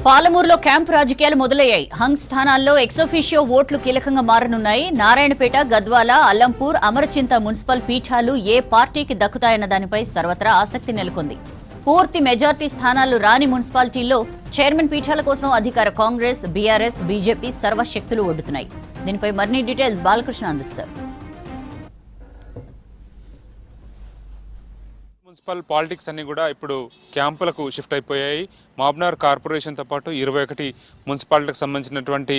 పాలమూరులో క్యాంప్ రాజకీయాలు మొదలయ్యాయి. హంగ్ స్థానాల్లో ఎక్సోఫిషియో ఓట్లు కీలకంగా మారనున్నాయి. నారాయణపేట, గద్వాల, అల్లంపూర్, అమరచింత మున్సిపల్ పీఠాలు ఏ పార్టీకి దక్కుతాయన్న దానిపై సర్వత్రా ఆసక్తి నెలకొంది. పూర్తి మెజార్టీ స్థానాలు రాని మున్సిపాలిటీల్లో చైర్మన్ పీఠాల కోసం అధికార కాంగ్రెస్, బీఆర్ఎస్, బీజేపీ సర్వశక్తులు ఒడ్డుతున్నాయి. దీనిపై మరిన్ని డీటెయిల్స్ బాలకృష్ణ అందిస్తారు. మున్సిపల్ పాలిటిక్స్ అన్నీ కూడా ఇప్పుడు క్యాంపులకు షిఫ్ట్ అయిపోయాయి. మహబూబ్నగర్ కార్పొరేషన్తో పాటు 21 మున్సిపాలిటీకి సంబంధించినటువంటి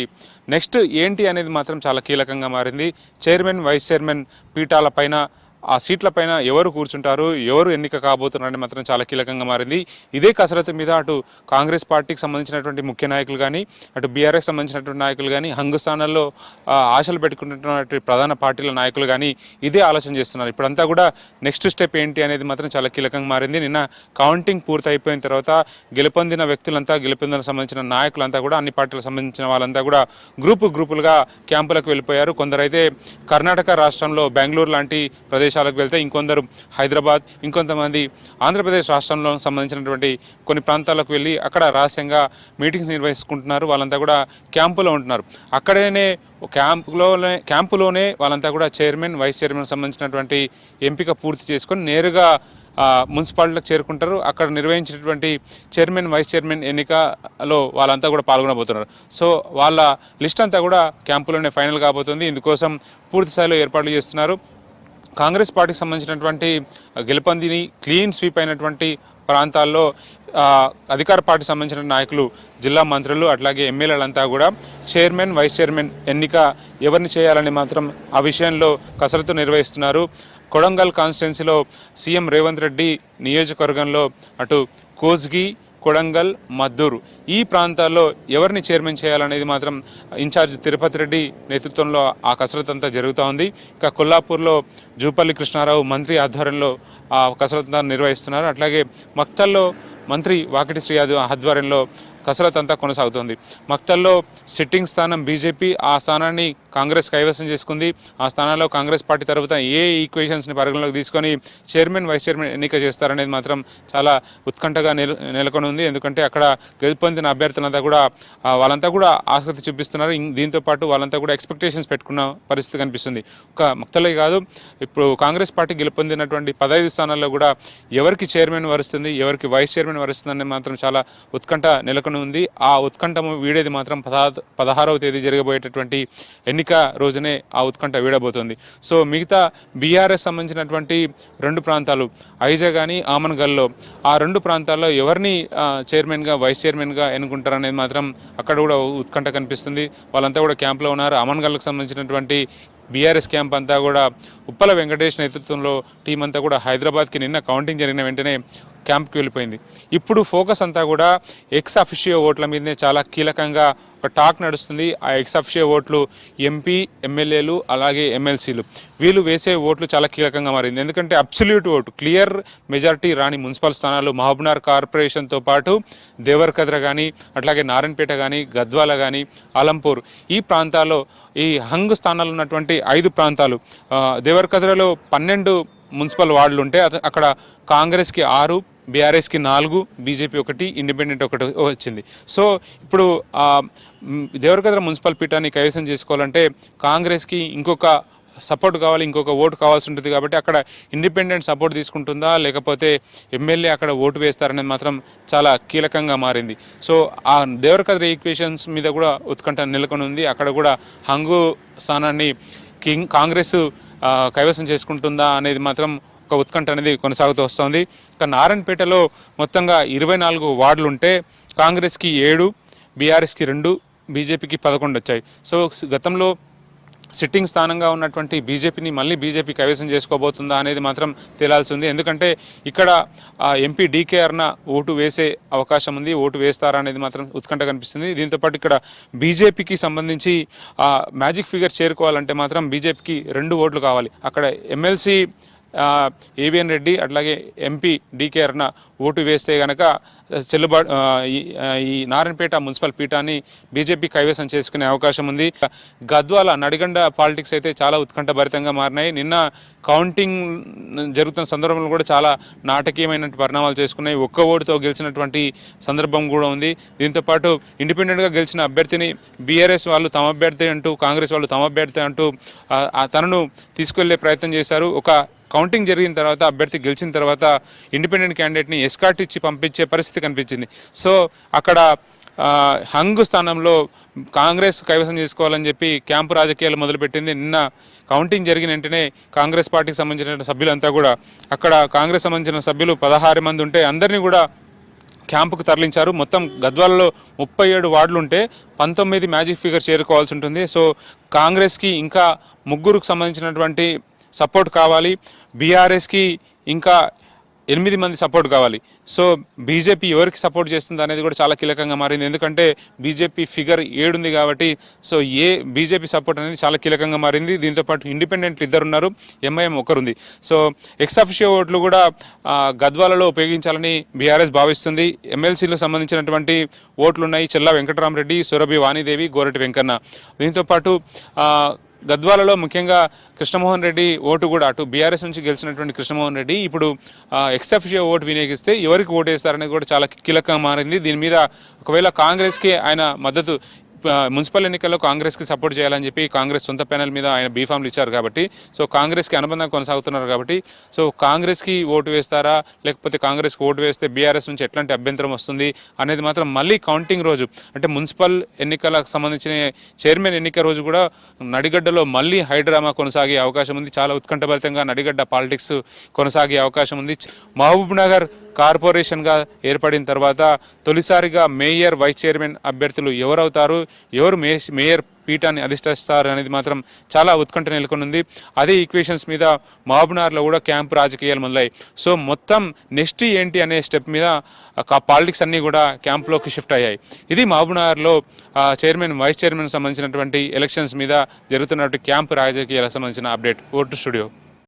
నెక్స్ట్ ఏంటి అనేది మాత్రం చాలా కీలకంగా మారింది. చైర్మన్, వైస్ చైర్మన్ పీఠాల పైన, ఆ సీట్ల పైన ఎవరు కూర్చుంటారు, ఎవరు ఎన్నిక కాబోతున్నారని మాత్రం చాలా కీలకంగా మారింది. ఇదే కసరత్తు మీద అటు కాంగ్రెస్ పార్టీకి సంబంధించినటువంటి ముఖ్య నాయకులు కానీ, అటు బీఆర్ఎస్ సంబంధించినటువంటి నాయకులు కానీ, హంగు స్థానాల్లో ఆశలు పెట్టుకుంటున్నటువంటి ప్రధాన పార్టీల నాయకులు కానీ ఇదే ఆలోచన చేస్తున్నారు. ఇప్పుడంతా కూడా నెక్స్ట్ స్టెప్ ఏంటి అనేది మాత్రం చాలా కీలకంగా మారింది. నిన్న కౌంటింగ్ పూర్తి అయిపోయిన తర్వాత గెలుపొందిన వ్యక్తులంతా, గెలుపొందిన సంబంధించిన నాయకులంతా కూడా, అన్ని పార్టీలకు సంబంధించిన వాళ్ళంతా కూడా గ్రూపులుగా క్యాంపులకు వెళ్ళిపోయారు. కొందరైతే కర్ణాటక రాష్ట్రంలో బెంగళూరు లాంటి ప్రదేశాలకు వెళ్తే, ఇంకొందరు హైదరాబాద్, ఇంకొంతమంది ఆంధ్రప్రదేశ్ రాష్ట్రంలో సంబంధించినటువంటి కొన్ని ప్రాంతాలకు వెళ్ళి అక్కడ రహస్యంగా మీటింగ్స్ నిర్వహించుకుంటున్నారు. వాళ్ళంతా కూడా క్యాంపులో ఉంటున్నారు. అక్కడనే క్యాంపులోనే వాళ్ళంతా కూడా చైర్మన్, వైస్ చైర్మన్ సంబంధించినటువంటి ఎంపిక పూర్తి చేసుకొని నేరుగా మున్సిపాలిటీలకు చేరుకుంటారు. అక్కడ నిర్వహించినటువంటి చైర్మన్, వైస్ చైర్మన్ ఎన్నికలో వాళ్ళంతా కూడా పాల్గొనబోతున్నారు. సో వాళ్ళ లిస్ట్ అంతా కూడా క్యాంపులోనే ఫైనల్ కాబోతుంది. ఇందుకోసం పూర్తి స్థాయిలో ఏర్పాట్లు చేస్తున్నారు. కాంగ్రెస్ పార్టీకి సంబంధించినటువంటి గెలుపొందిని క్లీన్ స్వీప్ అయినటువంటి ప్రాంతాల్లో అధికార పార్టీకి సంబంధించిన నాయకులు, జిల్లా మంత్రులు, అట్లాగే ఎమ్మెల్యేలంతా కూడా చైర్మన్, వైస్ చైర్మన్ ఎన్నిక ఎవరిని చేయాలని మాత్రం ఆ విషయంలో కసరత్తు నిర్వహిస్తున్నారు. కొడంగల్ కాన్స్టిట్యున్సీలో సీఎం రేవంత్ రెడ్డి నియోజకవర్గంలో అటు కోస్గి, కొడంగల్, మద్దూరు ఈ ప్రాంతాల్లో ఎవరిని చైర్మన్ చేయాలనేది మాత్రం ఇన్ఛార్జ్ తిరుపతి రెడ్డి నేతృత్వంలో ఆ కసరత్తు అంతా జరుగుతూ ఉంది. ఇక కొల్లాపూర్లో జూపల్లి కృష్ణారావు మంత్రి ఆధ్వర్యంలో ఆ కసరత్తు నిర్వహిస్తున్నారు. అట్లాగే మక్తల్లో మంత్రి వాకిటి శ్రీ ఆధ్వర్యంలో కసరత్తు అంతా కొనసాగుతోంది. మక్తల్లో సిట్టింగ్ స్థానం బీజేపీ, ఆ స్థానాన్ని కాంగ్రెస్ కైవసం చేసుకుంది. ఆ స్థానాల్లో కాంగ్రెస్ పార్టీ తరఫున ఏ ఈక్వేషన్స్ని పరిగణలోకి తీసుకొని చైర్మన్, వైస్ చైర్మన్ ఎన్నిక చేస్తారనేది మాత్రం చాలా ఉత్కంఠగా నెలకొని ఉంది. ఎందుకంటే అక్కడ గెలుపొందిన అభ్యర్థులంతా కూడా వాళ్ళంతా కూడా ఆసక్తి చూపిస్తున్నారు. దీంతోపాటు వాళ్ళంతా కూడా ఎక్స్పెక్టేషన్స్ పెట్టుకున్న పరిస్థితి కనిపిస్తుంది. ఒక మక్తలే కాదు, ఇప్పుడు కాంగ్రెస్ పార్టీ గెలుపొందినటువంటి 15 స్థానాల్లో కూడా ఎవరికి చైర్మన్ వరుస్తుంది, ఎవరికి వైస్ చైర్మన్ వరుస్తుంది అనేది మాత్రం చాలా ఉత్కంఠ నెలకొని ఉంది. ఆ ఉత్కంఠ వీడేది మాత్రం 16వ తేదీ జరగబోయేటటువంటి ఎన్నిక రోజునే ఆ ఉత్కంఠ వీడబోతోంది. సో మిగతా బీఆర్ఎస్ సంబంధించినటువంటి 2 ప్రాంతాలు ఐజా కానీ, ఆమన్గల్లో, ఆ 2 ప్రాంతాల్లో ఎవరిని చైర్మన్గా, వైస్ చైర్మన్గా ఎన్నుకుంటారనేది మాత్రం అక్కడ కూడా ఉత్కంఠ కనిపిస్తుంది. వాళ్ళంతా కూడా క్యాంప్లో ఉన్నారు. ఆమన్గల్కి సంబంధించినటువంటి బీఆర్ఎస్ క్యాంప్ అంతా కూడా ఉప్పల వెంకటేష్ నేతృత్వంలో టీం అంతా కూడా హైదరాబాద్కి నిన్న కౌంటింగ్ జరిగిన వెంటనే క్యాంప్కి వెళ్ళిపోయింది. ఇప్పుడు ఫోకస్ అంతా కూడా ఎక్స్ అఫిషియో ఓట్ల మీదనే చాలా కీలకంగా ఒక టాక్ నడుస్తుంది. ఆ ఎక్స్ అఫిషియో ఓట్లు ఎంపీ, ఎమ్మెల్యేలు, అలాగే ఎమ్మెల్సీలు వీళ్ళు వేసే ఓట్లు చాలా కీలకంగా మారింది. ఎందుకంటే అబ్సల్యూట్ ఓటు, క్లియర్ మెజారిటీ రాని మున్సిపల్ స్థానాలు మహబూబ్నగర్ కార్పొరేషన్తో పాటు దేవరకద్ర కానీ, అట్లాగే నారాయణపేట కానీ, గద్వాల కానీ, అలంపూర్ ఈ ప్రాంతాల్లో ఈ హంగ్ స్థానాలు ఉన్నటువంటి 5 ప్రాంతాలు, దేవరకద్రలో 12 మున్సిపల్ వార్డులు ఉంటే అక్కడ కాంగ్రెస్కి 6, బీఆర్ఎస్కి 4, బీజేపీ 1, ఇండిపెండెంట్ 1 వచ్చింది. సో ఇప్పుడు దేవరకద్ర మున్సిపల్ పీఠాన్ని కైవసం చేసుకోవాలంటే కాంగ్రెస్కి ఇంకొక సపోర్ట్ కావాలి, ఇంకొక ఓటు కావాల్సి ఉంటుంది. కాబట్టి అక్కడ ఇండిపెండెంట్ సపోర్ట్ తీసుకుంటుందా, లేకపోతే ఎమ్మెల్యే అక్కడ ఓటు వేస్తారనేది మాత్రం చాలా కీలకంగా మారింది. సో ఆ దేవరకద్ర ఈక్వేషన్స్ మీద కూడా ఉత్కంఠ నెలకొని ఉంది. అక్కడ కూడా హంగు స్థానాన్ని కాంగ్రెస్ కైవసం చేసుకుంటుందా అనేది మాత్రం ఒక ఉత్కంఠ అనేది కొనసాగుతూ వస్తుంది. ఇక నారాయణపేటలో మొత్తంగా 24 వార్డులు ఉంటే కాంగ్రెస్కి 7, బీఆర్ఎస్కి 2, బీజేపీకి 11 వచ్చాయి. సో గతంలో సిట్టింగ్ స్థానంగా ఉన్నటువంటి బీజేపీని మళ్ళీ బీజేపీ కైవసం చేసుకోబోతుందా అనేది మాత్రం తేలాల్సి ఉంది. ఎందుకంటే ఇక్కడ ఎంపీ డీకే అరుణ ఓటు వేసే అవకాశం ఉంది. ఓటు వేస్తారా అనేది మాత్రం ఉత్కంఠ కనిపిస్తుంది. దీంతోపాటు ఇక్కడ బీజేపీకి సంబంధించి మ్యాజిక్ ఫిగర్స్ చేరుకోవాలంటే మాత్రం బీజేపీకి 2 ఓట్లు కావాలి. అక్కడ ఎమ్మెల్సీ ఏవిఎన్ రెడ్డి అట్లాగే ఎంపీ డీకే అరుణ ఓటు వేస్తే గనక చెల్లుబాటు ఈ నారాయణపేట మున్సిపల్ పీఠాన్ని బీజేపీ కైవసం చేసుకునే అవకాశం ఉంది. గద్వాల నడిగండ పాలిటిక్స్ అయితే చాలా ఉత్కంఠభరితంగా మారినాయి. నిన్న కౌంటింగ్ జరుగుతున్న సందర్భంలో కూడా చాలా నాటకీయమైన పరిణామాలు చేసుకున్నాయి. ఒక్క ఓటుతో గెలిచినటువంటి సందర్భం కూడా ఉంది. దీంతోపాటు ఇండిపెండెంట్గా గెలిచిన అభ్యర్థిని బీఆర్ఎస్ వాళ్ళు తమ అభ్యర్థి అంటూ, కాంగ్రెస్ వాళ్ళు తమ అభ్యర్థి అంటూ తనను తీసుకెళ్లే ప్రయత్నం చేశారు. ఒక కౌంటింగ్ జరిగిన తర్వాత అభ్యర్థి గెలిచిన తర్వాత ఇండిపెండెంట్ క్యాండిడేట్ని ఎస్కార్ట్ ఇచ్చి పంపించే పరిస్థితి కనిపించింది. సో అక్కడ హంగు స్థానంలో కాంగ్రెస్ కైవసం చేసుకోవాలని చెప్పి క్యాంపు రాజకీయాలు మొదలుపెట్టింది. నిన్న కౌంటింగ్ జరిగిన వెంటనే కాంగ్రెస్ పార్టీకి సంబంధించిన సభ్యులంతా కూడా అక్కడ కాంగ్రెస్ సంబంధించిన సభ్యులు 16 మంది ఉంటే అందరినీ కూడా క్యాంపుకు తరలించారు. మొత్తం గద్వాలలో 37 వార్డులు ఉంటే 19 మ్యాజిక్ ఫిగర్ చేరుకోవాల్సి ఉంటుంది. సో కాంగ్రెస్కి ఇంకా 3కు సంబంధించినటువంటి సపోర్ట్ కావాలి, బీఆర్ఎస్కి ఇంకా 8 మంది సపోర్ట్ కావాలి. సో బీజేపీ ఎవరికి సపోర్ట్ చేస్తుంది అనేది కూడా చాలా కీలకంగా మారింది. ఎందుకంటే బీజేపీ ఫిగర్ 7 ఉంది కాబట్టి సో బీజేపీ సపోర్ట్ అనేది చాలా కీలకంగా మారింది. దీంతోపాటు ఇండిపెండెంట్లు 2 ఉన్నారు, ఎంఐఎం 1 ఉంది. సో ఎక్స్-అఫిషియో ఓట్లు కూడా గద్వాలలో ఉపయోగించాలని బీఆర్ఎస్ భావిస్తుంది. ఎమ్మెల్సీలకు సంబంధించినటువంటి ఓట్లు ఉన్నాయి. చెల్లా వెంకటరామరెడ్డి, సురభి వాణిదేవి, గోరటి వెంకన్న. దీంతోపాటు గద్వాలలో ముఖ్యంగా కృష్ణమోహన్ రెడ్డి ఓటు కూడా అటు బీఆర్ఎస్ నుంచి గెలిచినటువంటి కృష్ణమోహన్ రెడ్డి ఇప్పుడు ఎక్స్-అఫిషియో ఓటు వినియోగిస్తే ఎవరికి ఓటు వేస్తారనేది కూడా చాలా కీలకంగా మారింది. దీని మీద ఒకవేళ కాంగ్రెస్కి ఆయన మద్దతు, మున్సిపల్ ఎన్నికల్లో కాంగ్రెస్కి సపోర్ట్ చేయాలని చెప్పి కాంగ్రెస్ సొంత ప్యానెల్ మీద ఆయన బీఫామ్లు ఇచ్చారు కాబట్టి సో కాంగ్రెస్కి అనుబంధంగా కొనసాగుతున్నారు కాబట్టి సో కాంగ్రెస్కి ఓటు వేస్తారా లేకపోతే కాంగ్రెస్కి ఓటు వేస్తే బీఆర్ఎస్ నుంచి ఎట్లాంటి అభ్యంతరం వస్తుంది అనేది మాత్రం మళ్ళీ కౌంటింగ్ రోజు అంటే మున్సిపల్ ఎన్నికలకు సంబంధించిన చైర్మన్ ఎన్నిక రోజు కూడా నడిగడ్డలో మళ్ళీ హైడ్రామా కొనసాగే అవకాశం ఉంది. చాలా ఉత్కంఠభరితంగా నడిగడ్డ పాలిటిక్స్ కొనసాగే అవకాశం ఉంది. మహబూబ్ నగర్ కార్పొరేషన్గా ఏర్పడిన తర్వాత తొలిసారిగా మేయర్, వైస్ చైర్మన్ అభ్యర్థులు ఎవరవుతారు, ఎవరు మేయర్ పీఠాన్ని అధిష్టిస్తారు అనేది మాత్రం చాలా ఉత్కంఠ నెలకొనుంది. అదే ఈక్వేషన్స్ మీద మహబూబ్నగర్లో కూడా క్యాంపు రాజకీయాలు మొదలయ్యాయి. సో మొత్తం నెక్స్ట్ ఏంటి అనే స్టెప్ మీద పాలిటిక్స్ అన్నీ కూడా క్యాంపులోకి షిఫ్ట్ అయ్యాయి. ఇది మహబూబ్నగర్లో చైర్మన్, వైస్ చైర్మన్ సంబంధించినటువంటి ఎలక్షన్స్ మీద జరుగుతున్నటువంటి క్యాంపు రాజకీయాలకు సంబంధించిన అప్డేట్. Vote studio.